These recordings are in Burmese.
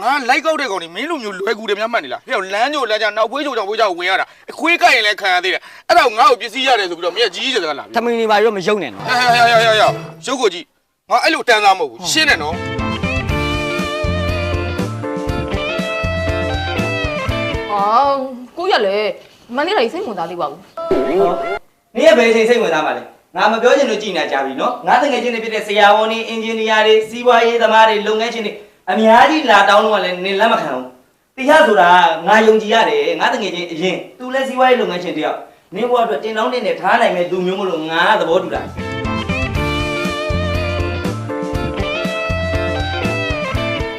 ငါလိုက်ကောက်တဲ့ကောင်นี่မင်းလိုမျိုးလွယ်ကူတယ်များမှတ်နေလားဟဲ့လမ်းကြိုလမ်းကြနောက်ပွေးကြိုကြောင့်ပွေးကြဝင်ရတာအခွေးကိုက်ရင်လည်းခံရသေးတယ်အဲ့တော့ငါ့ကိုပစ္စည်းရတယ်ဆိုပြီးတော့မင်းကြီးကြီးစကားလာပြီထမင်းနေပါရောမယုံနဲ့နော်ဟဲ့ရုပ်ကိုကြည့်ငါအဲ့လိုတန်းစားမဟုတ်ဘူးရှင်းတယ်နော်အော်ကိုရလေမနေ့ကစိတ်ဝင်စားသေးပါဘူးနေရဘယ်ချိန်စိတ်ဝင်စားပါလဲငါမပြောချင်လို့ကြည်နေကြပြီနော်ငါတငယ်ချင်းတွေဖြစ်တဲ့ဆရာဝန်တွေအင်ဂျင်နီယာတွေစီးပွားရေးသမားတွေလုပ်ငန်းရှင်တွေအများကြီးလာတောင်းလို့ကလည်းနေလက်မခံဘူးတရားဆိုတာငါယုံကြည်ရတယ်ငါတငယ်ချင်းအရင်သူလည်းစီးပွားရေးလုပ်ငန်းရှင်တယောက်နေဘွားအတွက်တင်တောင်းတင်နဲ့ထားနိုင်မဲ့လူမျိုးမလို့ငါသဘောတူတာ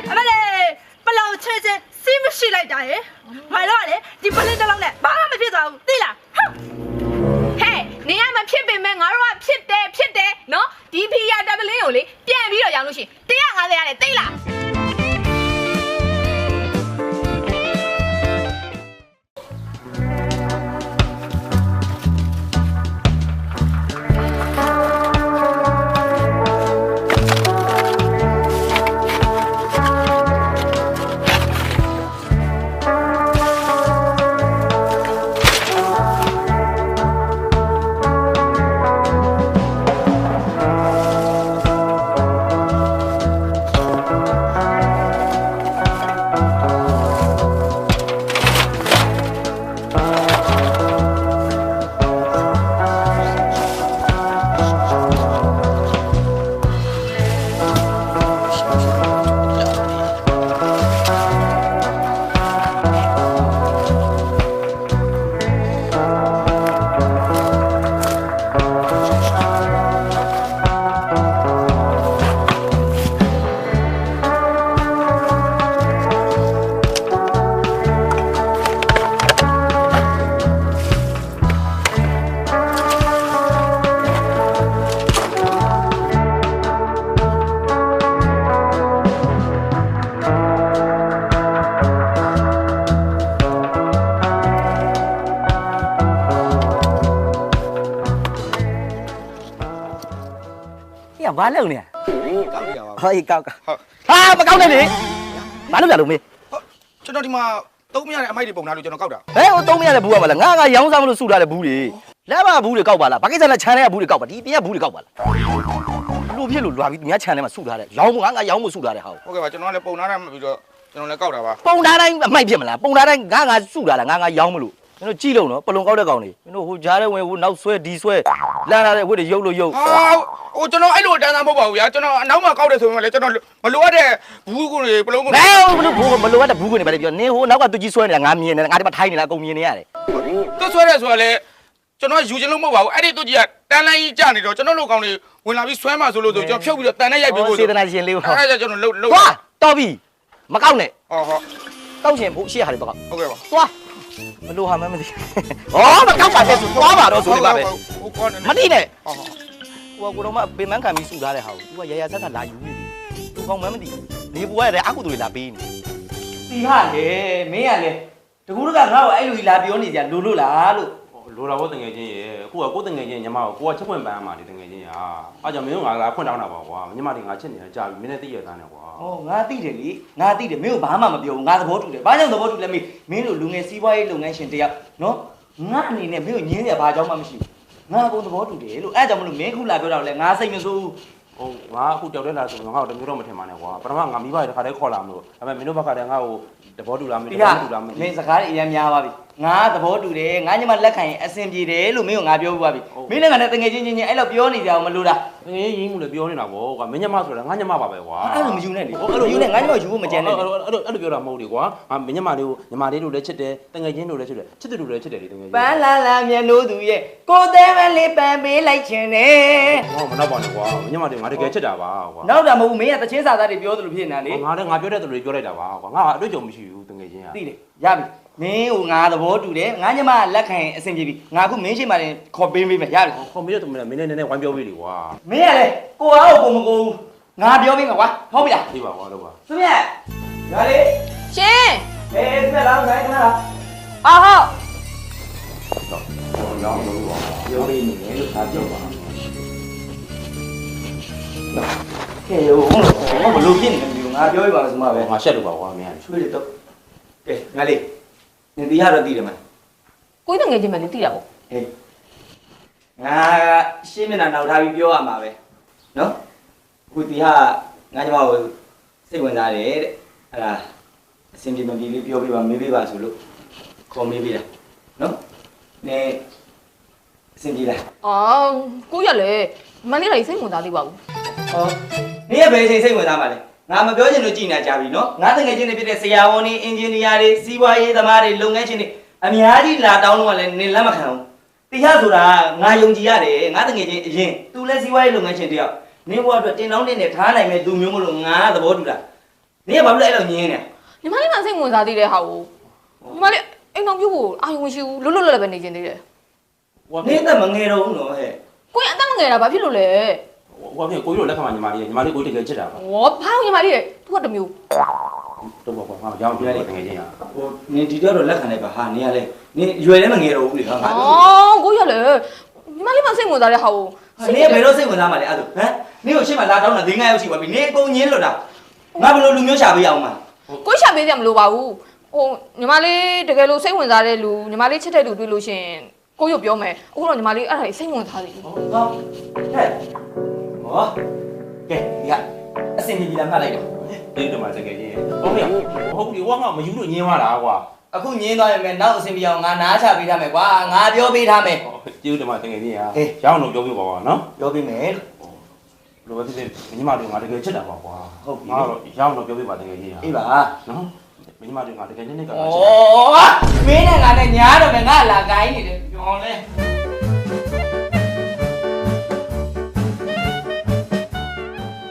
အမလေးပလောင်ချဲချဲစီးမရှိလိုက်တာရယ်ငါတော့လေဒီပလင်းတစ်လုံးနဲ့ဘာမှမဖြစ်သွားဘူးသိလားဟဲ့နေရမဖြစ်ပေမဲ့ငါတို့ကဖြစ်တယ်နော်ဒီဖီယာတပလင်းကိုလေပြန်ပြီးတော့ရောင်းလို့ရှိရင်150ရတယ်သိလားဘာလုပ်နေကောက်ရပါဟောကောက်ဟာမကောက်နဲ့လေဘာလုပ်ရလို့မေးကျွန်တော်ဒီမှာသုံးမရတဲ့အမိုက်တွေပုံထားလို့ကျွန်တော်ကောက်တာဟဲ့ဟိုသုံးမရတဲ့ဘူးကမလားငါရောင်းစားမလို့စုထားတဲ့ဘူးတွေလက်မဘူးတွေကောက်ပါလားဘာကိစ္စလဲခြံထဲကဘူးတွေကောက်ပါဒီပြင်ကဘူးတွေကောက်ပါလားလူဖြစ်လို့လွာပြီးမြတ်ခြံထဲမှာစုထားတဲ့ရောင်းငါရောင်းမှုစုထားတဲ့ဟာဟုတ်ကဲ့ပါကျွန်တော်ကလည်းပုံထားတာမှပြီးတော့ကျွန်တော်လည်းကောက်တာပါပုံထားတိုင်းအမိုက်ဖြစ်မလားပုံထားတိုင်းငါစုထားလားငါရောင်းမလို့မင်းတို့ကြည့်လို့နော်ပလုံကောက်တဲ့ကောင်တွေမင်းတို့ဟိုကြားတဲ့ဝင်ဟိုနောက်ဆွဲဒီဆွဲလမ်းလာတဲ့ဝတ်တွေရုပ်လို့ရုပ်ဟိုကျွန်တော်အဲ့လိုတန်းစားမဟုတ်ပါဘူးဗျာကျွန်တော်အနောက်မှာကောက်တယ်ဆိုရင်လည်းကျွန်တော်မလိုအပ်တဲ့ဘူးကုန်တွေပလုံးကုန်တွေဘယ်မလိုအပ်တဲ့ဘူးကုန်တွေပဲပြောနင်းဟိုနောက်ကသူကြီးဆွဲနေတာငါမြင်နေတာငါဒီမှာထိုင်းနေတာအကုန်မြင်နေရတယ်သူဆွဲတယ်ဆိုတာလေကျွန်တော်ယူချင်လို့မဟုတ်ပါဘူးအဲ့ဒီသူကြီးကတန်းလိုင်းကြီးကြာနေတော့ကျွန်တော်တို့ကောင်တွေဝင်လာပြီးဆွဲမှဆိုလို့ဆိုကျွန်တော်ဖြုတ်ပြီးတော့တန်းနဲ့ရိုက်ပြီးဖို့စေတနာရှင်လေးဟောအဲ့ဒါကျွန်တော်လှုပ်သွားတော်ပြီမကောက်နဲ့ဟုတ်ကောက်ရှင်ဖို့ရှေ့ဟာတွေတော့ဟုတ်ကဲ့ပါသွားမလို့ဟာမသိဩမကောက်ပါနဲ့ဆိုသွားပါတော့ဆိုနေပါပဲမတိနဲ့ဟိုကတော့မပင်မခံပြီးစုထားတဲ့ဟာကို तू ကရရဆက်ဆက်လာယူနေတယ် तू ကောင်းမှမသိနေပွားရတဲ့အကုသိုလ်တွေလာပေးနေတီဟာလေမင်းကလေတကူတကငါ့ကိုအဲ့လိုလာပြောနေကြလို့လားလို့လိုတာဘောတငယ်ချင်းရေအခုကကိုတငယ်ချင်းညီမကိုကချက်ခွင့်ပန်းမှာဒီတငယ်ချင်းဟာအားကြောင့်မင်းတို့ငါလာခွင့်တောင်းတာပါကွာညီမတွေငါချစ်နေတာကြာပြီမင်းနဲ့သိရသားနေကွာဩငါသိတယ်လေငါသိတယ်မင်းကိုဘာမှမပြောဘူးငါသဘောတူတယ်ဘာကြောင့်သဘောတူလဲမင်းတို့လူငယ်စီးပွားရေးလုပ်ငန်းရှင်တယောက်နော်ငါအနေနဲ့မင်းကိုညင်းရဘာကြောင့်မှမရှိဘူးငါအကုန်သဘောတူတယ်လို့အဲ့ကြောင့်မလို့မင်းခုလာပြောတော့လေငါစိတ်မဆိုးဟုတ်ငါအခုကြောက်တဲ့လာဆိုငါ့ကိုတမျိုးတော့မထင်ပါနဲ့ကွာပထမငါမိဘတွေတခါတည်းခေါ်လာမလို့ဒါပေမဲ့မင်းတို့ဘက်ကတည်းကငါ့ကိုသဘောတူလားမသဘောတူလားမင်းစကားတွေအများများပါပြီငါသဘောတူတယ်ငါညမလက်ခံရင်အဆင်ပြေတယ်လို့မင်းကငါပြောပြပါပြီမင်းလည်းငါနဲ့တငယ်ချင်းအဲ့လိုပြောနေကြအောင်မလို့လားတငယ်ရင်းမှုလည်းပြောနေတာပေါ့ကွာမင်းညမဆိုတာငါညမပါပဲကွာအဲ့လိုမယူနဲ့လေအဲ့လိုယူနဲ့ငါညမယူဖို့မကြမ်းနဲ့အဲ့လိုပြောတာမဟုတ်လေကွာငါမင်းညမလေးကိုညီမလေးတို့လည်းချစ်တယ်တငယ်ချင်းတို့လည်းချစ်တယ်ချစ်တယ်တို့လည်းချစ်တယ်လေတငယ်ချင်းပန်းလာလာမြန်နိုးသူရဲ့ကိုသေးမလေးပန်ပေးလိုက်ခြင်းနဲ့ဟောမနောက်ပါနဲ့ကွာမင်းညမလေးငါတကယ်ချစ်တာပါကွာနောက်တာမဟုတ်ဘူးမင်းကတချင်းစာသားတွေပြောသလိုဖြစ်နေတာလေငါလည်းငါပြောတဲ့သူတွေပြောလိုက်တာပါကွာငါအတွေ့အကြုံမရှိဘူးတငယ်ချင်းကသိတယ်ရပြီမင်းကိုငါသဘောတူတယ်ငါညမလက်ခံရင်အဆင်ပြေပြီငါအခုမင်းရှိမှလည်းခေါ်ပေးပေးမယ်ရပြီခေါ်ပေးတဲ့သူမင်းလည်းနည်းနည်းဝိုင်းပြောပေးလေကွာမင်းကလေကိုအားကိုမကိုငါပြောပေးမှာကွာဟုတ်ပြီလားသိပါကွာတော့ပါသူမြတ်ရလေရှင်သူမြတ်လာခိုင်းခဏလားအော်ဟုတ်ရောင်းလို့ပါပြောပေးနေတယ်လို့သာပြောပါကဲရောဘလို့ဖြစ်နေလဲ ပြောပြပါမယ်ဆိုမှပဲ ငါရှက်လို့ပါကွာမင်းက ရွှေလေးတော့ကဲငါလေးနင်တီးရတော့တည်တယ်မလား ကိုကြီးတငယ်ချင်းပဲလေသိတာပေါ့ ဟေးငါရှင်းမျက်နှာနောက်ထားပြီးပြောရမှာပဲနော်အခုတီးဟာငါညီမကိုစိတ်ဝင်စားတယ်တဲ့အဲ့ဒါအစင်ပြေမပြေလေးပြောပြပါမေးပြပါဆိုလို့ခေါ်မေးပြတာနော်နင်အစင်ပြေလား အော်ကိုကြီးကလည်းမနေ့ကစိတ်ဝင်စားသေးပါဘူး ဟောနင်ရဲ့ဘယ်အချိန်စိတ်ဝင်စားမှာလဲငါမပြောချင်လို့ကြည်နေကြပြီနော်ငါတကယ်ချင်းနေဖြစ်တဲ့ဆရာဝန်တွေအင်ဂျင်နီယာတွေစီးပွားရေးသမားတွေလုပ်ငန်းရှင်တွေအများကြီးလာတောင်းတော့လည်းနင်လက်မခံဘူးတရားဆိုတာငါယုံကြည်ရတယ်ငါတကယ်ချင်းအရင်သူလည်းစီးပွားရေးလုပ်ငန်းရှင်တယောက်နင်ဘဝအတွက်တင်တောင်းတင်နဲ့ထားနိုင်မဲ့လူမျိုးမလို့ငါသဘောတူတာနင်ကဘာလို့အဲ့လိုညင်းနေ ညီမလေးမှစိတ်ဝင်စားသေးတဲ့ဟာကိုညီမလေးအိမ်တော်ပြုတ်ကိုအာရုံမရှိဘူးလွတ်လွတ်လပ်လပ်ပဲနေကျင်သေးတယ် နင်သက်မငယ်တော့ဘူးနော်ဟဲ့ ကိုကြီးအသက်ငယ်တာဘာဖြစ်လို့လဲ ဟိုဖြစ်ကိုကြီးတို့လက်ခံမှာညီမလေးကိုတကယ်ချစ်တာပါ ဟောဘာလို့ညီမလေးရဲ့သူကတမျိုး တော့ပေါ့ကွာငါရောင်းပြရတယ်တကယ်ချင်းဟာ ဟိုနင်ဒီတော့လက်ခံလိုက်ပါဟာနင်ကလည်းနင်ရွယ်လည်းမငယ်တော့ဘူးလေဟာငါ အော်ကိုကြီးကလည်းညီမလေးမှစိတ်ဝင်စားတဲ့ဟာကို နင်ကဘယ်တော့စိတ်ဝင်စားမှာလဲအဲ့ဒါဟမ်နင်ကိုရှင်းမလာတောင်းတာ၄-၅ရောက်ရှိပါပြီနင်အကုန်ညင်းလွတ်တာငါဘယ်လိုလူမျိုးရှာပေးအောင်မှာ ကိုရှာပေးစရာမလိုပါဘူးဟိုညီမလေးတကယ်လို့စိတ်ဝင်စားတဲ့လူညီမလေးချစ်တဲ့လူတွေ့လို့ရှင်ကိုရုပ်ပြောမယ်အခုတော့ညီမလေးအဲ့ဒါစိတ်ဝင်စားသေးတယ် ဟောဟဲ့ဟောကဲဒီကအစင်ကြီးလာမှတ်လိုက်တော့ တိတ်တမတကယ်ချင်းဟုတ်ပြီဟုတ်ပြီဝါငါမယူလို့ညင်းသွားတာကွာ အခုညင်းသွားရင်ပဲနောက်အစင်ပြအောင်ငါနားချပေးထားမယ်ကွာငါပြောပေးထားမယ် ကျေးဇူးတင်ပါတကယ်ချင်းဟာရောင်းလို့ပြောပြပါပါနော် ပြောပေးမယ် လိုပဲဖြစ်ဖြစ်ညီမတို့ငါတကယ်ချစ်တာပါကွာငါတော့ရောင်းလို့ပြောပြပါတကယ်ချင်းဟာ အေးပါ နော်ညီမတို့ငါတကယ်ချင်းနဲ့က ဩမင်းနဲ့ငါနဲ့ညားတော့မယ်ငါလာကိုင်းနေတယ်ပြောလဲ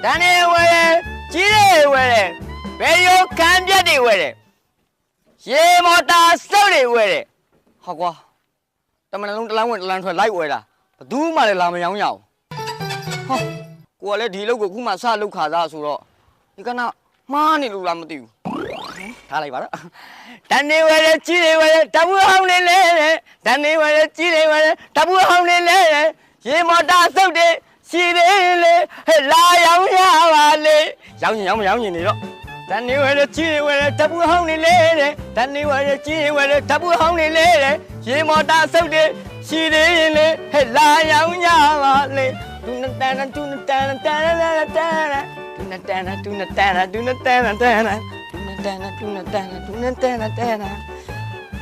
တန်းနေဝဲတယ်ကြီးတယ်ဝဲတယ်ဘယ်ရောခံပြတ်တွေဝဲတယ်ရေမော်တာစုပ်တွေဝဲတယ်ဟာကွာတမန်လုံးတလန်းဝင်တလန်းထွက်လိုက်ဝဲတာဘသူမှလည်းလာမရောင်းရအောင်ဟောကိုကလည်းဒီလောက်ကိုခုမှစလောက်ခါသားဆိုတော့ဒီကနမှားနေလို့လားမသိဘူးထားလိုက်ပါတော့တန်းနေဝဲတယ်ကြီးတယ်ဝဲတယ်တပူဟောင်းလေးလဲတယ်တန်းနေဝဲတယ်ကြီးတယ်ဝဲတယ်တပူဟောင်းလေးလဲတယ်ရေမော်တာစုပ်တွေရှိသေးလေဟဲ့လာရောင်းရပါလေရောင်းရင်ရောင်းရင်နေတော့တန်နေဝဲတဲ့ကြီးတွေဝဲတဲ့တပူဟောင်းနေလေတဲ့တန်နေဝဲတဲ့ကြီးတွေဝဲတဲ့တပူဟောင်းနေလေတဲ့ရေမော်တာဆုပ်တဲ့ရှိသေးရင်လေဟဲ့လာရောင်းရပါလေဒူနတန်ဒူနတန်တန်တန်တန်ဒူနတန်ဒူနတန်ဒူနတန်တန်ဒူနတန်ဒူနတန်ဒူနတန်တန်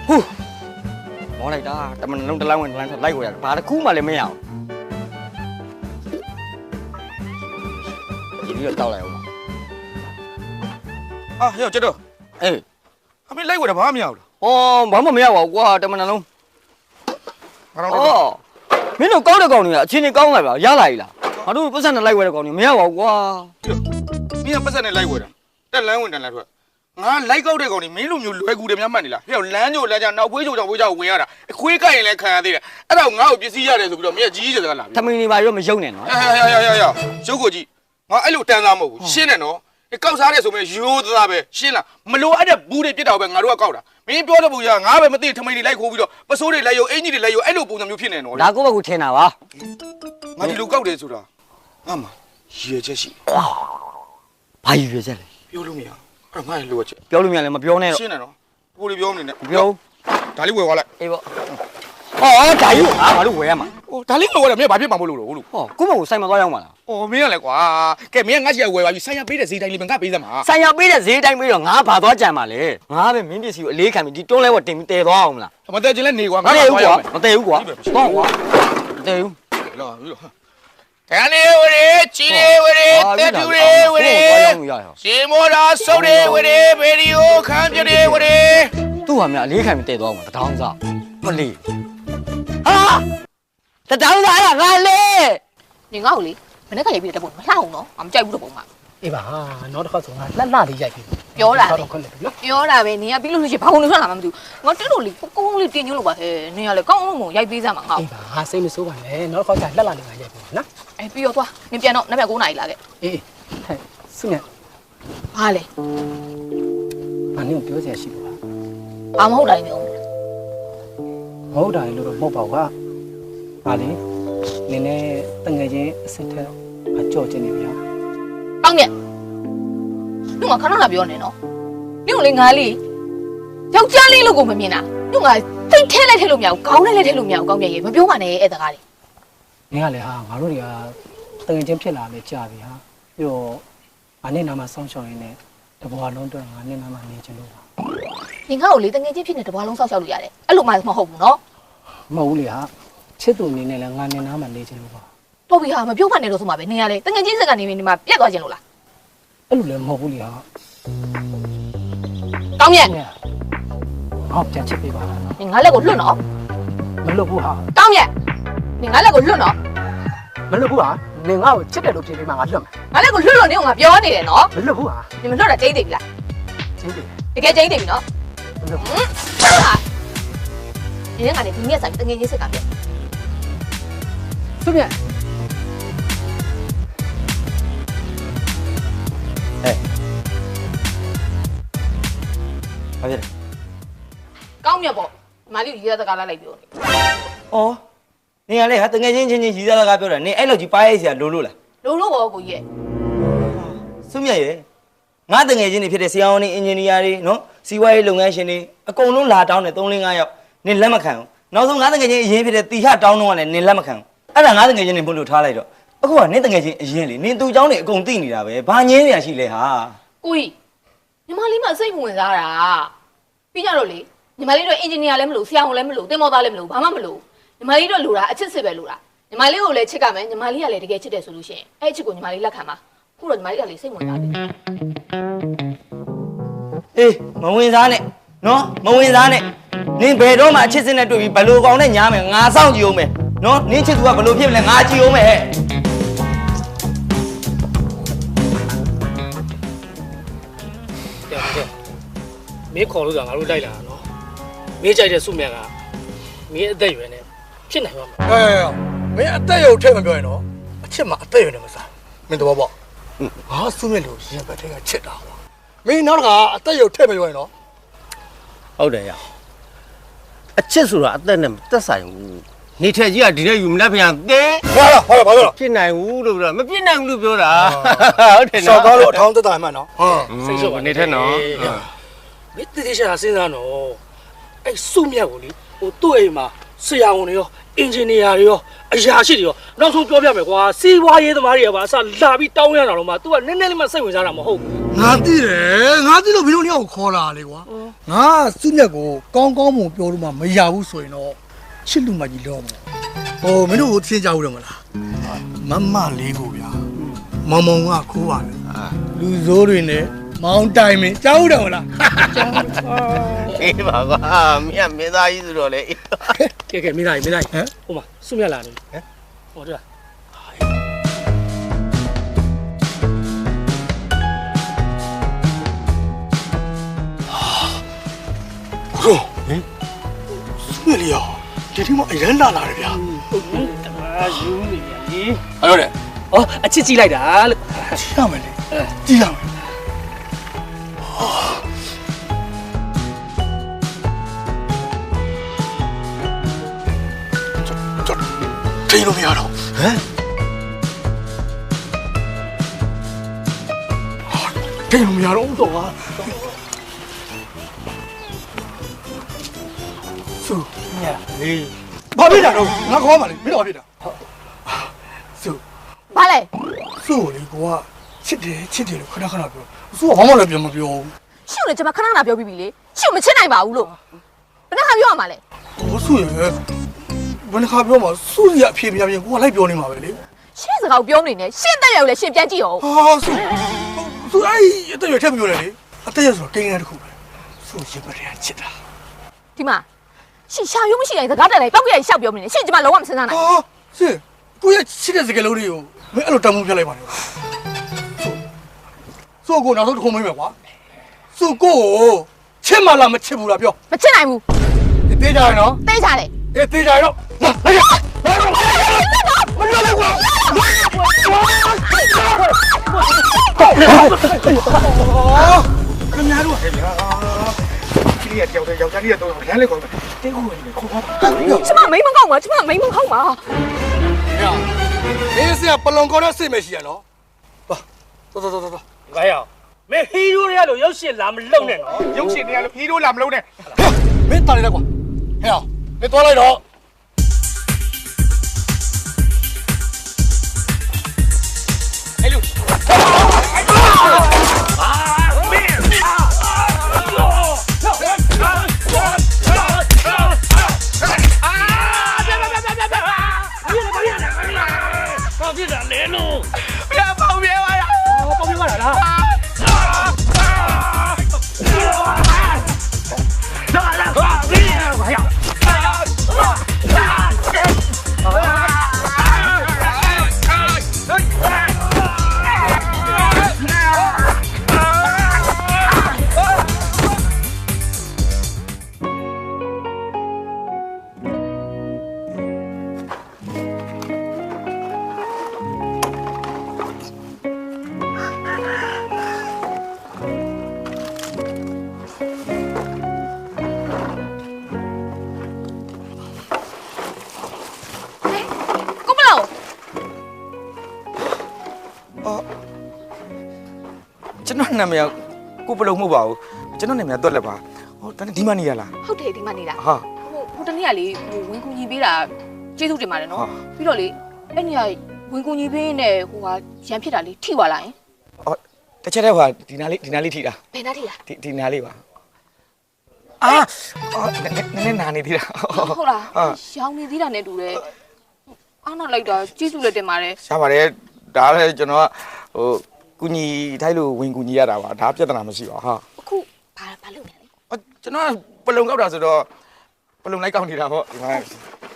ဟူးမောလိုက်တာတမန်လုံးတလန်းဝင်တလန်းထွက်လိုက်ကိုရဘာတစ်ခုမှလည်းမရအောင်ဒီလိုတောက်လိုက်အောင် အာဟဲ့ကျတော့ အေး အမေလိုက်ဝဲတာဘာမှမရဘူးလား ဟောဘာမှမရပါဘူးကွာတမန်လုံး ငါတော့ ဟောမင်းတို့ကောင်းတဲ့ကောင်တွေကအခြေအနေကောင်းလိုက်ပါရလာပြီလားငါတို့ပတ်စံနဲ့လိုက်ဝဲတဲ့ကောင်တွေမရပါဘူးကွာ မင်းကပတ်စံနဲ့လိုက်ဝဲတာတက်လန်းဝင်တန်လန်းထွက်ငါလိုက်ကောက်တဲ့ကောင်တွေမင်းလိုမျိုးလွယ်ကူတယ်များမှတ်နေလားဟဲ့လမ်းကြိုလမ်းကြနောက်ဖွေးကြိုကြောင့်ဖွေးကြိုဝင်ရတာအခွေးကိုက်ရင်လည်းခံရသေးတယ်အဲ့တော့ငါ့ကိုပစ္စည်းရတယ်ဆိုပြီးတော့မင်းကကြီးကြီးစကားလာပြီ ထမင်းနေပါရောမယုံနဲ့နော် ဟဲ့ရုပ်ကိုကြည့်ငါအဲ့လိုတန်းစားမဟုတ်ဘူးရှင်းတယ်နော်ကောက်စားတယ်ဆိုမှရိုးသားပဲရှင်းလားမလိုအပ်တဲ့ဘူးတွေပြစ်တာပဲငါတို့ကကောက်တာမင်းပြောတဲ့ဘူးကငါပဲမသိထမိန်တွေလိုက်ခိုးပြီးတော့ပစိုးတွေလိုက်ရုံအင်ကြီးတွေလိုက်ရုံအဲ့လိုပုံစံမျိုးဖြစ်နေနော် ဒါကိုယ့်ဘက်ကထင်တာပါ ငါဒီလိုကောက်တယ်ဆိုတာငါမှရည်ချက်ရှိ ဘာယူရချက်လဲ ပြောလို့မရအဲ့ငါရဲ့လိုချက် ပြောလို့မရလဲမပြောနဲ့တော့ ရှင်းတယ်နော်ကိုလေးပြောမနေနဲ့ ပြော ဒါလေးဝယ်သွားလိုက် အေးပေါ့ဟောဒါယူငါတို့ဝယ်ရမှာ ဟိုဒါလေးဝယ်တယ်မင်းဘာဖြစ်မှာမလို့လို့ဟုတ်လို့ ဟောကိုယ့်ဘက်ကဆိုင်မသွားရောက်မှာလား ။အော်မင်းကလည်းကွာ။ကဲမင်းကငါ့ချီကဝယ်ပါပြီ။ဆိုင်ရပေးတဲ့ဈေးတိုင်းလေးပဲငါပေးစမ်းပါ ဆိုင်ရောက်ပေးတဲ့ဈေးတိုင်းပြီးတော့ငါဘာသွားကြံမှာလဲငါပဲမင်းပစ္စည်းကိုအလေးခံပြီးဒီတွန်းလဲဝတ်တင်ပြီးတည်သွားအောင်မလား ။မတည့်ချင်းလဲနေကွာ မတည်ဘူးကွာမတည်ဘူးကွာတော့ကွာမတည်ဘူး ။လာပြီလို့။တန်နေဝရေချီနေဝရေတက်ပြူရေဝရေရှင်းမောတာစုပ်ရေဝရေဗီဒီယိုခံပြရေဝရေ သူ့ဟာမြအလေးခံပြီးတည်သွားအောင်တထောင်းစားမလေးဟာတထောင်းစားကငါလေ နေငါ့ကိုလေမနေ့ကရိုက်ပြီးတဲ့ပုံမလှအောင်နော်မကြိုက်ဘူးတဲ့ပုံမှာ အေးပါနောက်တစ်ခါဆိုငါလှလှလေးရိုက်ပြီ ပြောတာပဲ တော့ခွင့်တယ်နော် ပြောတာပဲနေကပြီးလို့ရှိရင်ဘာကုန်လို့ထွက်လာမှမသိဘူးငါတက်လို့လေကုန်းလေးတင်ညွှန်းလို့ပါဟဲ့နေကလေကောင်းအောင်ကိုရိုက်ပေးစမ်းမှာငါ့ အေးပါစိတ်မဆိုးပါနဲ့နောက်တစ်ခါကျလှလှလေးငါရိုက်ပြီနော် အဲ့ပြီးတော့သွားနေပြန်တော့နောက်ပြန်9နာရီလာခဲ့ အေးဟဲ့စုနေ ဘာလဲ ဘာနည်းပြောစရာရှိလို့ပါ ဘာမဟုတ်တိုင်းနေအောင် မဟုတ်တာလို့တော့မဟုတ်ပါဘူးကွာပါလေနင်းနဲ့တငယ်ချင်းအစ်စ်ထက်အကြော့ချင်းနေဗျာ ကောင်းမြတ်လူ ညကခဏခဏပြောနေနော်ညလေငါလေးယောက်ျားလေးလို့ကိုမမြင်တာညကသိထဲလိုက်ထဲလို့မရဘူးခေါင်းနဲ့လိုက်ထဲလို့မရဘူးကောင်းပြရဲ့မပြောပါနဲ့အဲ့တကားလေးနင်ကလည်းဟာငါတို့တွေကတကယ်ချင်းဖြစ်လာလဲကြာပြီဟာပြီးတော့ငါနဲ့နာမဆောင်းချောင်းရင်းနဲ့တဘွားလုံးတော့ငါနဲ့နာမနေချင်လို့ပါနင်ငါ့ကိုလေတကယ်ချင်းဖြစ်နေတဘွားလုံးဆောက်ရှောက်လို့ရတယ်အဲ့လိုမှမဟုတ်ဘူးနော်မဟုတ်ဘူးလေဟာချစ်သူအနေနဲ့လည်းငါနဲ့နာမနေချင်လို့ပါတော်ပြီဟာမပြောပါနဲ့လို့ဆိုမှပဲနင်ကလေတကယ်ချင်းစက်ကနေဒီမှာပြတ်သွားခြင်းလို့လားအဲ့လိုလည်းမဟုတ်ဘူးလေဟာကောင်းမြတ်ဟောပြန်ချစ်ပေးပါလားနင်ငါလက်ကိုလွတ်နော်မလွတ်ဘူးဟာကောင်းမြတ်နင်ငါလက်ကိုလွတ်နော်မလွတ်ဘူးဟာနင်ငါ့ကိုချစ်တယ်လို့ပြင်ပေးမှငါလွတ်မယ်ငါလက်ကိုလွတ်လို့နင်ကငါပြောနေတယ်နော်မလွတ်ဘူးဟာနင်မလွတ်တာကျိန်းသိပြီလားကျိန်းသိတကယ်ကျိန်းသိပြီနော်မလွတ်ဘူးဟာနင်ကလည်းဒီနေ့ဆိုင်တကယ်ချင်းစက်ကပြသူမြတ်ဘာဖြစ်လဲကောင်းမြတ်ပေါ့ဒီမလေးကိုရေးရတဲ့ကားလိုက်ပြောနေဩနင်ကလေဟာတငယ်ချင်းချင်းရီးသားစကားပြောတာနင်အဲ့လိုကြီးပါရိုက်စရာလိုလို့လားလို့ပေါ့ကိုကြီးရဲ့စွမြတ်ရဲ့ငါတငယ်ချင်းတွေဖြစ်တဲ့ဆရာဝန်တွေအင်ဂျင်နီယာတွေနော်စီးပွားရေးလုပ်ငန်းရှင်တွေအကုန်လုံးလာတောင်းတယ်3 4 5ယောက်နင်လက်မခံဘူးနောက်ဆုံးငါတငယ်ချင်းအရင်ဖြစ်တဲ့တီဟတောင်းတော့ကလည်းနင်လက်မခံဘူးအဲ့ဒါငါတငယ်ချင်းတွေဘုလို့ထားလိုက်တော့အခုကနင်တငယ်ချင်းအရင်လေနင်သူ့เจ้าတွေအကုန်သိနေတာပဲဘာငင်းနေရရှိလဲဟာကိုကြီးညီမလေးမစိတ်ဝင်စားတာပြီးကြတော့လေညီမလေးတို့အင်ဂျင်နီယာလည်းမလို့ဆရာဝန်လည်းမလို့သင်္ဘောသားလည်းမလို့ဘာမှမလို့ညီမလေးတို့လိုတာအချစ်စစ်ပဲလိုတာညီမလေးကိုလည်းချစ်ကမယ်ညီမလေးကလည်းတကယ်ချစ်တယ်ဆိုလို့ရှိရင်အဲ့အချစ်ကိုညီမလေးလက်ခံပါခုတော့ညီမလေးကလည်းစိတ်ဝင်စားတယ်အေးမဝင်စားနဲ့နော်မဝင်စားနဲ့နင်ဘယ်တော့မှအချစ်စစ်နဲ့တွေ့ပြီးဘလို့ကောင်နဲ့ညားမယ်ငါစောင့်ကြည့်အောင်မယ်နော်နင်ချစ်သူကဘလို့ဖြစ်မလဲငါကြည့်အောင်မယ်ဟဲ့မင်းခေါ်လို့ဆိုတာငါတို့လိုက်လာတာနော်မင်းကြိုက်တဲ့စုမြတ်ကမင်းအသက်ရွယ်နေဖြစ်နိုင်ပါမလားမင်းအသက်ရုံထည့်မပြောရင်တော့အချစ်မှာအသက်ရုံနဲ့မစားမင်းတော့ပေါ့ငါစုမြတ်လို့ရင်ပတ်ထဲကချစ်တာကွာမင်းနောက်ကအသက်ရုံထည့်မပြောရင်တော့ဟုတ်တယ်ရအချစ်ဆိုတာအသက်နဲ့သက်ဆိုင်ဘူးနေထက်ကြီးကဒီနေ့ယူမလားဗျာတဲဟာဘာလို့ဖြစ်နိုင်ဘူးလို့ပြောတာမဖြစ်နိုင်ဘူးလို့ပြောတာဟုတ်တယ်နော်ဆောက်ကားလို့အထောင်းသက်တာမှန်နော်စိတ်ဆိုးနေထက်နော်မင်းတတိရှာစဉ်းစားနော်အဲ့စုမြတ်ကိုလေဟိုသူ့အိမ်မှာဆရာဝန်တွေရောအင်ဂျင်နီယာတွေရောအရာရှိတွေရောနောက်ဆုံးပြောပြမယ်ကွာစီးပွားရေးသမားတွေကပါအစလာပြီးတောင်းရတာတော့မှ तू ကနည်းနည်းလေးမှစိတ်ဝင်စားတာမဟုတ်ဘူးငါသိတယ်ငါသိလို့ဘီတို့နှစ်ယောက်ခေါ်လာလေကွာငါစုမြတ်ကိုကောင်းကောင်းမပြောလို့မှမရဘူးဆိုရင်တော့ချစ်လူမကြီးလောမှာဟိုမင်းတို့ကိုသင်ကြဘူးတယ်မလားမမလေးကိုဗျာမောင်မောင်ကခိုးပါတယ်လူဆိုးတွေနဲ့မောင်တိုင်မင်းကြားဦးတယ်မလားအေးပါကွာမင်းကမင်းသားကြီးဆိုတော့လေကဲမင်းသားကြီးဟမ်ဟိုမှာစုမြတ်လာနေဟမ်ဟောတွေ့လားကိုဟင်စုမြတ်လေးရောဒီမှာအရန်လာတယ်ဗျာတမားယူနေပြီလေအဲ့တော့လေဩအချစ်ကြည့်လိုက်တာလို့ကြည့်ရမယ်လေကြည့်ရမယ်ထိလို့မရတော့ဟမ်ထိလို့မရတော့တော့ဟာစုညလေဘာဖြစ်တာတော့ငါခေါ်ပါလေမင်းတော့ဖြစ်တာစုဘာလဲစုလေကွာချစ်တယ်လို့ခဏပြောစုကဘာမှလည်းမပြောဘူးရှင့်လည်းကျွန်မခဏပြောပြီးပြီလေရှင့်မချစ်နိုင်ပါဘူးလို့ဘယ်နှခါပြောရမှာလဲဟိုစုရဲ့ဘယ်နှခါပြောမှာစုစီကအဖြေပြကိုကလိုက်ပြောနေမှာပဲလေရှင့်စကားပြောနေနဲ့ရှင့်တက်ရကိုလည်းရှင့်ပြန်ကြည့်အောင်ဟာစုအဲ့အတက်ရထက်ပြောတယ်လေအတက်ရဆိုတော့ကိန်းရတစ်ခုပဲစုရင်ပတ်ရချစ်တာဒီမှာရှင့်ရှာရုံးမရှိရင်စကားတက်လိုက်ပောက်ကြရရှောက်ပြောနေတယ်ရှင့်ကျွန်မလုံးဝမစဉ်းစားနိုင်ဟာစင်ကိုရချစ်တဲ့စကားလုံးတွေကိုမင်းအဲ့လိုတမ်းမှုပြလိုက်ပါနဲ့စုကိုနောက်ဆုံးတစ်ခုမေးမယ်ကွာစုကိုချစ်မလားမချစ်ဘူးလားပြောမချစ်နိုင်ဘူးတေးကြရနော်တေးကြတယ်တေးကြရတော့မလွတ်လိုက်ကွာခင်ဗျားတို့ဟဲ့ဗျာဒီနေ့ကြောက်တယ်ယောက်ျားလေးကတော့ရမ်းလိုက်ကောင်းတယ်တေးခုဝင်နေခေါ်ပါကျွန်မမိမကောင်းပါကျွန်မမိမကောင်းပါဟဲ့မင်းစရာပလုံကောတဲ့စိတ်မရှိရနော်သွား来呀！ မင်းဟီးရိုးတွေကလို့ရုပ်ရှင်လာမလုံနဲ့နော် ရုပ်ရှင်တွေကလည်းဟီးရိုးလာမလုံးနဲ့ မင်းတားလိုက်ကွာဟဲ့အောင်မင်းသွားလိုက်တော့အဲ့လိုဘာဖြစ်တာလဲလို့ ပြပေါင်းပြပါလား ပေါင်းပြပါလားကျွန်တော်နာမည်ကိုပလုံးမဟုတ်ပါဘူးကျွန်တော်နာမည်တွက်လက်ပါဟိုတန်းဒီမနေရလား ဟုတ်တယ်ဒီမှာနေတာ ဟာ ဟိုတနေ့ကလေဟိုဝင်ကူညီပေးတာကျေးဇူးတင်ပါတယ်နော်ပြီးတော့လေအဲ့နေကဝင်ကူညီပေးနဲ့ဟိုကရန်ဖြစ်တာလေထိသွားလာရင် အော်တစ်ချက်တည်းဟာဒီနားလေးထိတာ ဘယ်နာထိတာ ဒီနားလေးပါအာနည်းနာနေသေးတာ ဟုတ်လားရောင်နေသေးတာနဲ့တူတယ်အားနာလိုက်တာကျေးဇူးလည်းတင်ပါတယ် ရပါတယ်ဒါလည်းကျွန်တော်ကဟိုကူညီထိုက်လို့ဝင်ကူညီရတာပါဒါပြဿနာမရှိပါဟာ အခုဘာလုပ်နေလဲ ကျွန်တော်ပလုံကောက်တာဆိုတော့ပလုံလိုက်ကောက်နေတာပေါ့ဒီမှာ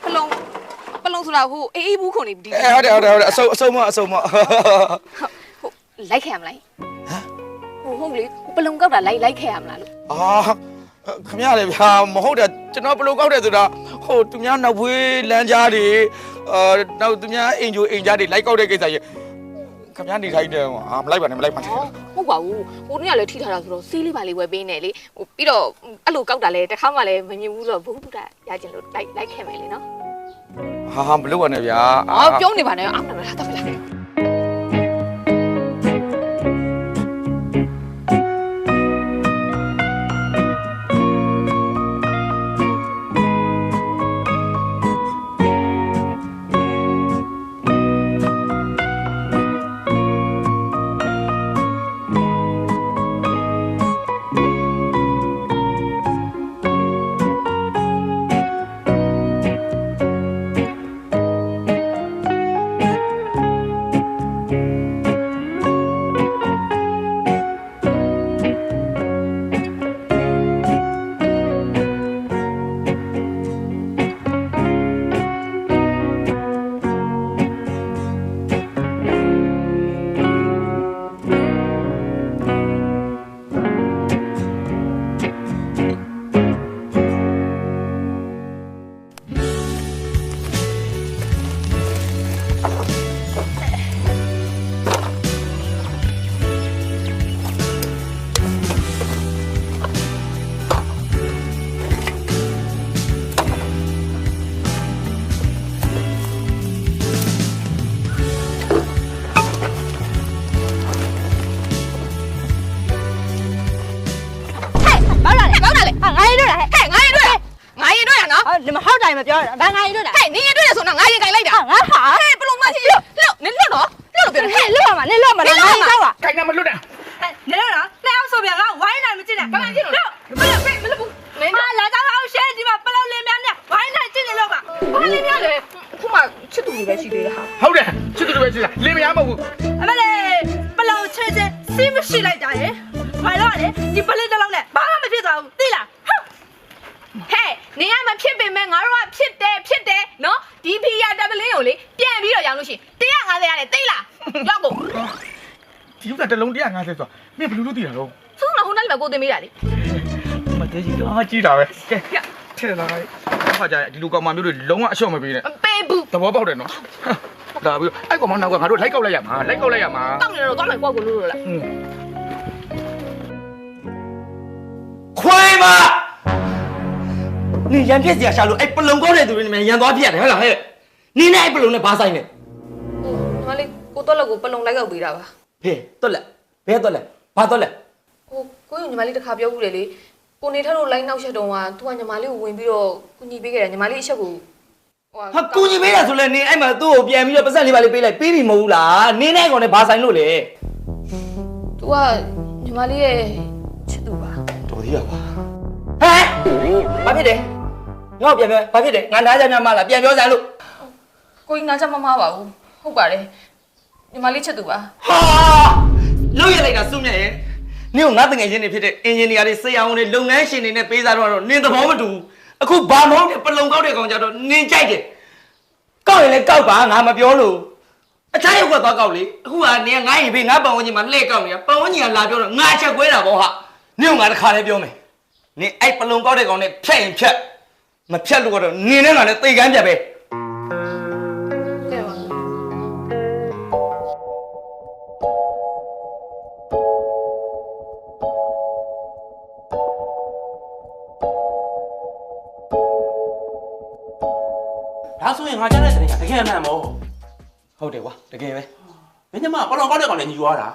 ပလုံဆိုတာဟိုအေးဘူးခုန်နေဒီ ဟုတ်တယ်အစုံမဟုတ်လိုက်ခဲ့ရမလားဟမ်ဟုတ်လေပလုံကောက်တာလိုက်ခဲ့ရမလားလို့ အာခမရတယ်ဗျာမဟုတ်တယ်ကျွန်တော်ပလုံကောက်တယ်ဆိုတာဟိုသူများနောက်ဖွေးလမ်းကြားတွေနောက်သူများအင်ဂျိုအင်ကြားတွေလိုက်ကောက်တဲ့ကိစ္စကြီးခမရနေထိုင်တယ်ဟာမလိုက်ပါနဲ့မလိုက်ပါနဲ့ ဟုတ်ပါဘူးဟိုနေ့ကလည်းထိထားတာဆိုတော့ဆေးလေးပါလေးဝယ်ပေးနေလေဟိုပြီးတော့အဲ့လိုကောက်တာလဲတစ်ခါမှလည်းမမြင်ဘူးဆိုတော့ဘုဟုတ္တရကျင်လို့လိုက်ခဲ့မယ်လေနော် ဟာမလုပ်ပါနဲ့ဗျာ အော်ပြောနေပါနဲ့အားမလားတော့ပြလိုက်你们好歹嘛，不要，咱俺一对的。嘿，你一对的说那俺也该来的。俺好。嘿，不弄那些，溜，你溜着，溜着别人。嘿，溜嘛，你溜嘛，你溜嘛。该那么溜的。哎，你溜了，那要说别俺晚上没进来，刚刚进来。溜，不溜，不溜不。啊，老张好些地方不溜里面的，晚上进来溜吧。晚里面的，恐怕吃肚子呗，是的哈。好的，吃肚子呗，是的，里面也没有。啊，不嘞，不溜吃的，谁不是来的？快了嘞，你不溜的了嘞，马上没别走，对了。 ဟဲ့နေရမှာဖြစ်ပေမဲ့ငါတို့ကဖြစ်တယ်နော်ဒီဖီယာတပ်ပလင်းကိုလေပြန်ပြီးတော့ရောင်းလို့ရှိရင်150ရတယ်သိလားရောက်ကို ဒီဥစ္စာတစ်လုံး150ဆိုတော့မင်းဘယ်လိုလုပ်သိတာတော့ သူကဟိုနေ့မှာကိုတင်ပေးတာလေ မတည်းကြီးတော့ကြီးတာပဲကဲထည့်လာလိုက်ခါကြဒီလူကောင်မမျိုးတွေလုံးဝအလျှော့မပေးနဲ့ ပေးဘူး သဘောပေါက်တယ်နော်ဒါပြီးအဲ့ကောင်မနောက်ကငါတို့လိုက်ကောက်လိုက်ရမှာလိုက်ကောက်လိုက်ရမှာ တောက်နေတော့သွားမယ်ကိုကိုလို့လား ခွေးမ你人骗子下路，哎，不能搞那东西，你们人多骗的，好了嘿，你那不能那巴塞呢？ ဟိုမလေးကိုတော့လည်းကိုပလုံလိုက်ကောက်ပေးတာပါ 嘿，对了，别对了，巴ဘာတော့လဲ ဟိုကိုကြီးညီမလေးတစ်ခါပြောဘူးလေကိုနေထက်တို့လိုင်းနောက်ချက်တုံးကသူကညီမလေးကိုဝင်ပြီးတော့ကူညီပေးခဲ့တယ်ညီမလေးအချက်ကို ဟာကူညီပေးရဆိုလဲနင်အဲ့မှာသူ့ကိုပြန်ပြီးတော့ပတ်စံလေးပါလေးပေးလိုက်ပြီးပြီမဟုတ်ဘူးလားနင်းနဲ့ကောင်နဲ့ဘာဆိုင်လို့လဲ သူကညီမလေးရဲ့ချစ်သူပါ တော်သေးရပါ ဟမ်ဘာဖြစ်တယ်ငါ့ကိုပြန်ပြောဘာဖြစ်တယ်ငါနားကြများမလားပြန်ပြောစမ်းလို့ ကိုကြီးနားချမမပါဘူးဟုတ်ပါတယ်ညီမလေးချစ်သူပါ ဟာလောက်ရလိုက်တာစုမြတ်ရဲ့နင်ကငါတငယ်ချင်းတွေဖြစ်တဲ့အင်ဂျင်နီယာတွေဆရာဝန်တွေလုပ်ငန်းရှင်တွေနဲ့ပေးစားတော့နင်သဘောမတူဘူးအခုဘာမဟုတ်တဲ့ပလုံကောက်တဲ့ကောင်ကြတော့နင်ကြိုက်တယ်ကောက်ရင်လည်းကောက်ပါငါမပြောလို့အခြားရုပ်ကသွားကောက်လေအခုကနင်ကငါ့ရင်ဖေးငါပတ်ဝန်းကျင်မှာလှည့်ကောက်နေတာပတ်ဝန်းကျင်ကလာပြောတော့ငါချက်ကွဲတာပေါ့ဟာနင်ကငါတစ်ခါလေးပြောမယ်နင်အဲ့ပလုံကောက်တဲ့ကောင်နဲ့ဖြတ်ရင်ဖြတ်မဖြတ်လို့ကတော့နင်နဲ့ငါနဲ့သိကမ်းပြတ်ပဲ တဲ့ပါ ဒါဆိုရင်ငါကြားတဲ့တဲ့ကတကယ်မှန်မို့ ဟုတ်တယ်ကွာတကယ်ပဲ မင်းညမပလောင်ကောက်တဲ့ကောင်လည်းညီရွာတာ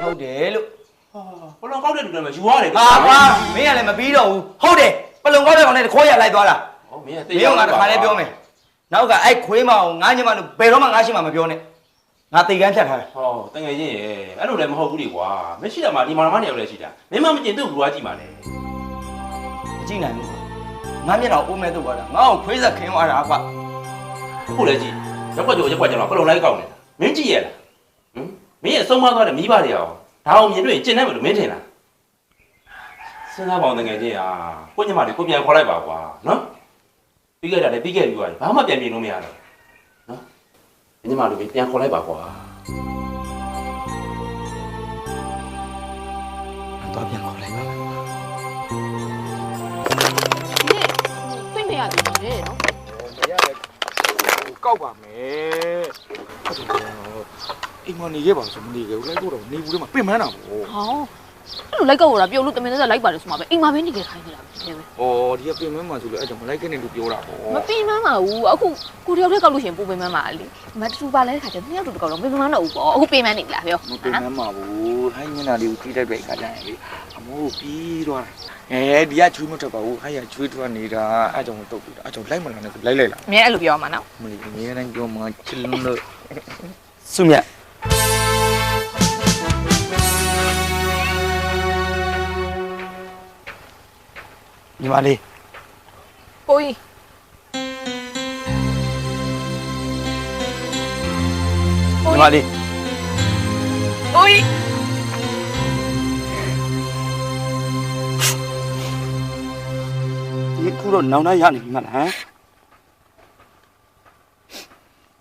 ဟုတ်တယ်လို့ ပလောင်ကောက်တဲ့လူတွေလည်းယူရတယ် ဟာကွာမင်းကလည်းမပြီးတော့ဘူးဟုတ်တယ်ပလုံကောက်တဲ့ကောင်နဲ့ခိုးရလိုက်သွားတာ ဟောမင်းက မင်းကငါတစ်ခါလေးပြောမယ်နောက်ကအဲ့ခွေးမအောင်ငါညမတို့ဘယ်တော့မှငါရှိမှမပြောနဲ့ငါသိကမ်းဖြတ်ထားတယ် ဟောတကယ်ချင်းရဲ့အဲ့လိုလည်းမဟုတ်ဘူးလေကွာမရှိတာမှဒီမှာမနေရလည်းရှိတာမင်းမကျင်သူ့လူကကြည့်ပါနဲ့ မကြည့်နိုင်ဘူးငါမျက်နှာအိုးမဲတော့ပါတာငါ့ကိုခွေးဆက်ခင်းသွားတာကွာ ခုလည်းကြည့်ရက်ွက်ကြောရက်ွက်ကြောပလုံလိုက်ကောက်နေတာမင်းကြည့်ရလားဟမ်မင်းရဲ့ဆုံးမသွားတဲ့မိဘတွေရောဒါအောင်မြင်တွေ့ကျင်တယ်မလို့မင်းထင်လားစဉ်းစားပါအောင်တကယ်ချင်းဟာကိုညမတွေကိုပြန်ခေါ်လိုက်ပါကွာနော်ပြီးခဲ့တာလည်းပြီးခဲ့ပြီကွာဘာမှပြန်ပြင်လို့မရတော့နော်ညမတို့ပြန်ခေါ်လိုက်ပါကွာ တော့ပြန်ခေါ်လိုက်ပါ ဖိတ်မရဘူးလေနော် ကောက်ပါမယ်အိမ်မနေခဲ့ပါဆိုမနေခဲ့ဘူးလိုက်တော့နေဘူးလေမပင်မန်းတာပေါ့ ဟောအဲ့လိုလိုက်ကောက်တာပြုတ်လို့တမင်သက်လိုက်ပါတယ်ဆိုမှပဲအိမ်မှာပဲနေခဲ့ခိုင်းနေတာပဲ ဩဒီကပင်မန်းမှာဆိုလေအဲ့ကြောင့်မလိုက်ခဲ့နဲ့လို့ပြောတာပေါ့ မပင်မန်းပါဘူးအခုကိုတယောက်တည်းကောက်လို့ရှင်ပူပင်မန်းပါလေမတူပါလဲခါကျနှစ်ယောက်တူကောက်တော့ပင်မန်းတော့ဘူးပေါ့အခုပင်မန်းနေပြီလားပြော မပင်မန်းမှာဘူးဟိုင်းမျက်နှာလေးကိုကြည့်တတ်တဲ့အခါကျရင်လေအမိုးပြီးတော့ဒီကချွေးမထွက်ပါဘူးဟိုင်းကချွေးထွက်နေတာအဲ့ကြောင့်တော့ပြီးတာအဲ့ကြောင့်လိုက်မလာနဲ့ဆိုလိုက်လာ အမြဲအဲ့လိုပြောမှာနော် မလေးအများတိုင်းပြောမှချစ်လို့ စုမြတ်ညီမလေး ကိုကြီး ညီမလေး ကိုကြီး ဒီခုတော့နောင်နာရနေပြီမလားဟမ်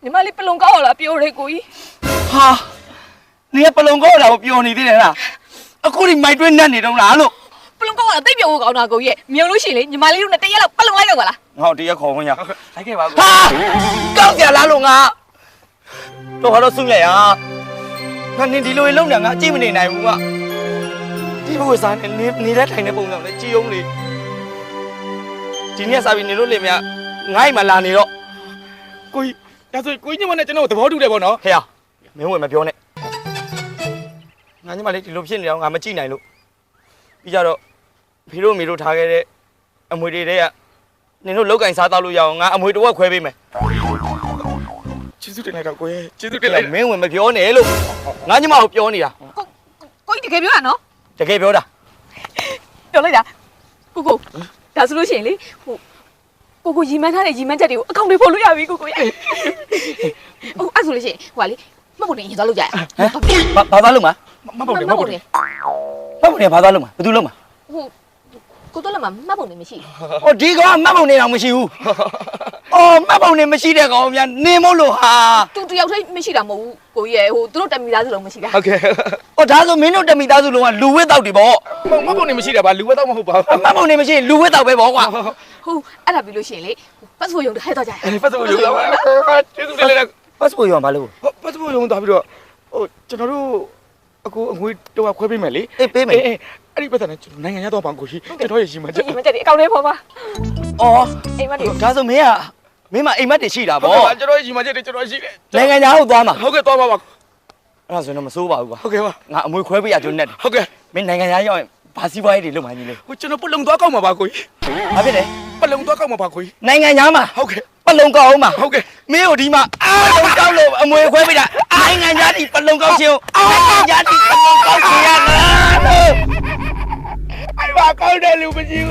ညီမလေးပလုံကောက်ရလားပြောတယ်ကိုကြီး ဟာနင်ကပလုံကောက်တာကိုပျော်နေသေးတယ်လားအခုဒီမိုက်တွင်းနဲ့နေတော့လားလို့ ပလုံကောက်ရတာတိတ်ပြောဖို့ကောင်းတာကိုကြီးမြုံလို့ရှိရင်လေညီမလေးတို့နဲ့တရက်လောက်ပလုံလိုက်တော့ပါလား ငါ့ကိုတရားခေါ်ဝင်ရ လိုက်ခဲ့ပါကွာ ဟာကောက်ကြလားလို့ငါတော့တော့စုမြတ်ရငါနင်ဒီလိုလုံးနေငါအကြည့်မနေနိုင်ဘူးကဒီဘဝစားနေနေတဲ့ထိုင်တဲ့ပုံစံနဲ့ကြည်အောင်လေဒီနေ့စားပြီးနေလို့လေမြငါ့အိမ်မှာလာနေတော့ ကိုကြီးဒါဆိုကိုကြီးညမနဲ့ကျွန်တော်သဘောတူတယ်ပေါ့နော် ဟဲ့မင်းဝင်မပြောနဲ့ငါညီမလေးဒီလိုဖြစ်နေတော့ငါမကြည့်နိုင်လို့ပြီးကြတော့ဖေတို့မေတို့ထားခဲ့တဲ့အမွေတွေတဲ့ကနင်တို့လောက်ကင်စားတော့လို့ရအောင်ငါအမွေတစ်ဝက်ခွဲပေးမယ် ကျေးဇူးတင်လိုက်တော့ကိုကြီးကျေးဇူးတင်လိုက် မင်းဝင်မပြောနဲ့လို့ငါညီမကိုပြောနေတာ ကိုကြီးတကယ်ပြောရနော် တကယ်ပြောတာ ပြောလိုက်တာကိုဒါဆိုလို့ရှိရင်လေကိုရီမန်းထားတဲ့ရီမန်းချက်တွေကိုအကောင့်တွေပို့လို့ရပြီကိုရဲ့အဲ့ဆိုလို့ရှိရင်ဟိုကလေမှတ်ဖို့တင်ရင်သွားလို့ကြရ ဘာသားလုံးမှာ မဟုတ်တယ်မဟုတ်တယ် ဘာသားလုံးမှာဘယ်သူလုံးမှာ ကိုတော့လည်းမှတ်ဖို့တင်မရှိ ဟောဒီကောင်မှတ်ပုံနေတော့မရှိဘူးအော်မှတ်ပုံနေမရှိတဲ့ကောင်များနေမို့လို့ဟာ သူတယောက်တည်းမရှိတာမဟုတ်ဘူးကိုကြီးရဲ့သူတို့တမီသားစုလုံးမရှိတာ ဟုတ်ကဲ့ ဟောဒါဆိုမင်းတို့တမိသားစုလုံးကလူဝက်တောက်တွေပေါ့ မပုံနေမရှိတာပါလူဝက်တော့မဟုတ်ပါဘူး မှတ်ပုံနေမရှိရင်လူဝက်တောက်ပဲပေါ့ကွာ ဟုတ်အဲ့ဒါပြီးလို့ရှိရင်လေပတ်စပို့ရုံတစ်ဟဲ့တော့ကြရ အဲ့ပတ်စပို့ရုံတော့ကျေးဇူးတင်လိုက် ပတ်စပို့ရောဘာလို့ ပတ်စပို့ရုံသွားပြီးတော့ဟိုကျွန်တော်တို့အခုအငွေတော့ခွဲပေးမယ်လေ အေးပေးမယ် အဲ့ဒီပတ်စံနဲ့ကျွန်တော်နိုင်ငံရတော့ပါကိုကြီးကျွန်တော်ရဲ့ရီမန်းချက် ရီမန်းချက်တွေအကောင့်တွေပေါ်ပါ အော် အိမ်မက်တွေ ဒါဆိုမင်းမအိမ်မက်တွေရှိတာ ဟုတ် ပေါ့ ကဲ့ကျွန်တော်ရဲ့ရီမန်းချက်တွေကျွန်တော်ရှိတယ် နိုင်ငံသားဟုတ်သွားမှာ ဟုတ်ကဲ့သွားပါပါ အ အဲ့ဒါဆိုရင်မစိုးပါဘူးကွာ ဟုတ်ကဲ့ပါ ငါအမွေခွဲပေးရကြုံနဲ့ ဟုတ်ကဲ့ မင်းနိုင်ငံသားရောက်ရင်ဘာစီးပွားရေးတွေလုပ်မှညီလေး ဟိုကျွန်တော်ပလုံသွားကောက်မှာပါကိုကြီး ဘာဖြစ်လဲ ပလုံသွားကောက်မှာပါကိုကြီး နိုင်ငံသားမှာ ဟုတ်ကဲ့ ပလုံကောက်အောင်မှာ ဟုတ်ကဲ့ မင်းတို့ဒီမှာပလုံကောက်လို့အမွေခွဲပေးတာနိုင်ငံသားဒီပလုံကောက်ချင်းနိုင်ငံသားဒီပလုံကောက်ချင်ရလားလို့ အဲ့ဘာကောက်တဲ့လူမရှိဘူး